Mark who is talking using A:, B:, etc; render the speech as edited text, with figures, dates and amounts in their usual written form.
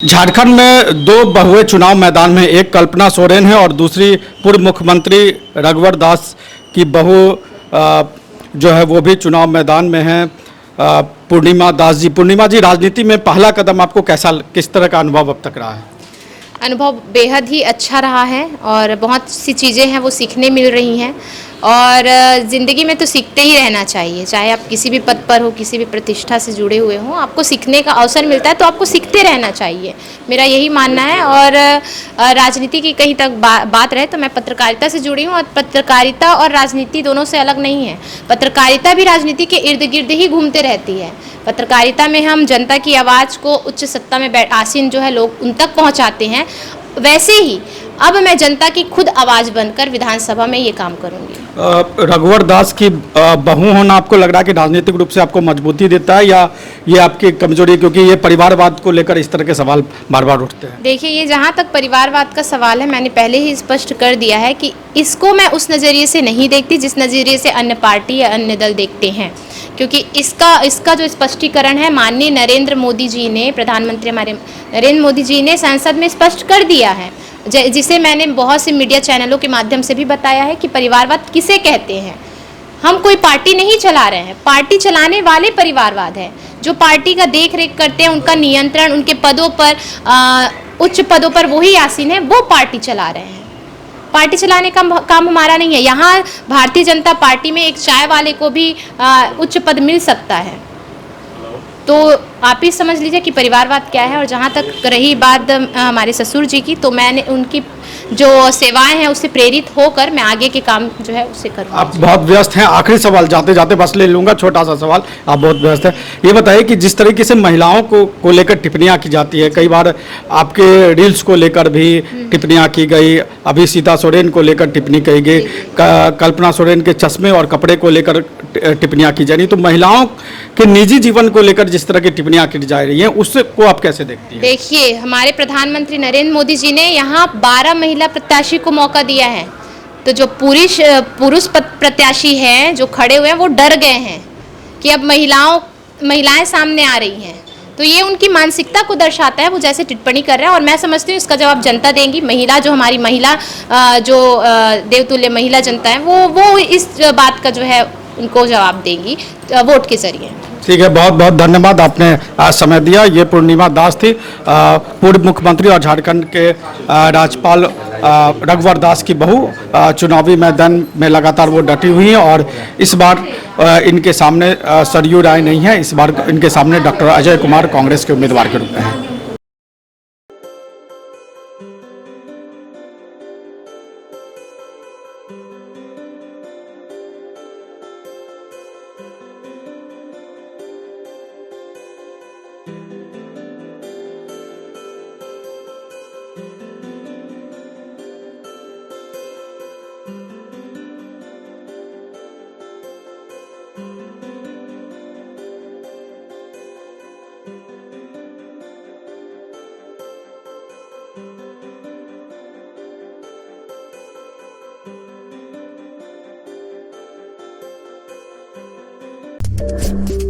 A: झारखंड में दो बहुए चुनाव मैदान में, एक कल्पना सोरेन है और दूसरी पूर्व मुख्यमंत्री रघुवर दास की बहू जो है वो भी चुनाव मैदान में है, पूर्णिमा दास जी। पूर्णिमा जी, राजनीति में पहला कदम आपको किस तरह का अनुभव अब तक रहा है?
B: अनुभव बेहद ही अच्छा रहा है और बहुत सी चीज़ें हैं वो सीखने मिल रही हैं। और ज़िंदगी में तो सीखते ही रहना चाहिए, चाहे आप किसी भी पद पर हो, किसी भी प्रतिष्ठा से जुड़े हुए हों, आपको सीखने का अवसर मिलता है तो आपको सीखते रहना चाहिए, मेरा यही मानना है। और राजनीति की कहीं तक बात रहे तो मैं पत्रकारिता से जुड़ी हूँ और पत्रकारिता और राजनीति दोनों से अलग नहीं है। पत्रकारिता भी राजनीति के इर्द गिर्द ही घूमते रहती है। पत्रकारिता में हम जनता की आवाज़ को उच्च सत्ता में आसीन जो है लोग उन तक पहुँचाते हैं। वैसे ही अब मैं जनता की खुद आवाज़ बनकर विधानसभा में ये काम करूंगी।
A: रघुवर दास की बहू होना आपको लग रहा है कि राजनीतिक रूप से आपको मजबूती देता है या ये आपकी कमजोरी, क्योंकि ये परिवारवाद को लेकर इस तरह के सवाल बार बार उठते हैं?
B: देखिए, ये जहाँ तक परिवारवाद का सवाल है, मैंने पहले ही स्पष्ट कर दिया है कि इसको मैं उस नज़रिए से नहीं देखती जिस नज़रिए से अन्य पार्टी या अन्य दल देखते हैं, क्योंकि इसका जो स्पष्टीकरण है माननीय नरेंद्र मोदी जी ने, प्रधानमंत्री हमारे नरेंद्र मोदी जी ने संसद में स्पष्ट कर दिया है, जिसे मैंने बहुत से मीडिया चैनलों के माध्यम से भी बताया है कि परिवारवाद किसे कहते हैं। हम कोई पार्टी नहीं चला रहे हैं, पार्टी चलाने वाले परिवारवाद है। जो पार्टी का देख रेख करते हैं, उनका नियंत्रण, उनके पदों पर उच्च पदों पर वही आसीन है, वो पार्टी चला रहे हैं। पार्टी चलाने का काम हमारा नहीं है। यहाँ भारतीय जनता पार्टी में एक चाय वाले को भी उच्च पद मिल सकता है। तो आप ही समझ लीजिए कि परिवारवाद क्या है। और जहाँ तक रही बात हमारे ससुर जी की, तो मैंने उनकी जो सेवाएं हैं उससे प्रेरित होकर मैं आगे के काम जो है उससे करूँगा।
A: आप बहुत व्यस्त हैं, आखिरी सवाल जाते जाते बस ले लूँगा, छोटा सा सवाल। आप बहुत व्यस्त हैं, ये बताइए कि जिस तरीके से महिलाओं को लेकर टिप्पणियाँ की जाती है, कई बार आपके रील्स को लेकर भी टिप्पणियाँ की गई, अभी सीता सोरेन को लेकर टिप्पणी कही गई, कल्पना सोरेन के चश्मे और कपड़े को लेकर टिप्पणियाँ की जा रही, तो महिलाओं के निजी जीवन को लेकर जिस तरह की टिप्पणियाँ की जा रही हैं उसको आप कैसे देखती हैं?
B: देखिए, हमारे प्रधानमंत्री नरेंद्र मोदी जी ने यहाँ 12 महिला प्रत्याशी को मौका दिया है, तो जो पुरुष प्रत्याशी हैं जो खड़े हुए हैं वो डर गए हैं कि अब महिलाएं सामने आ रही हैं। तो ये उनकी मानसिकता को दर्शाता है, वो जैसे टिप्पणी कर रहे हैं। और मैं समझती हूँ इसका जवाब जनता देंगी। हमारी महिला जो देवतुल्य महिला जनता है वो इस बात का जो है उनको जवाब देंगी वोट के जरिए।
A: ठीक है, बहुत बहुत धन्यवाद, आपने आज समय दिया। ये पूर्णिमा दास थी, पूर्व मुख्यमंत्री और झारखंड के राज्यपाल रघुवर दास की बहू। चुनावी मैदान में लगातार वो डटी हुई हैं और इस बार इनके सामने सरयू राय नहीं है, इस बार इनके सामने डॉक्टर अजय कुमार कांग्रेस के उम्मीदवार के रूप में हैं।
C: you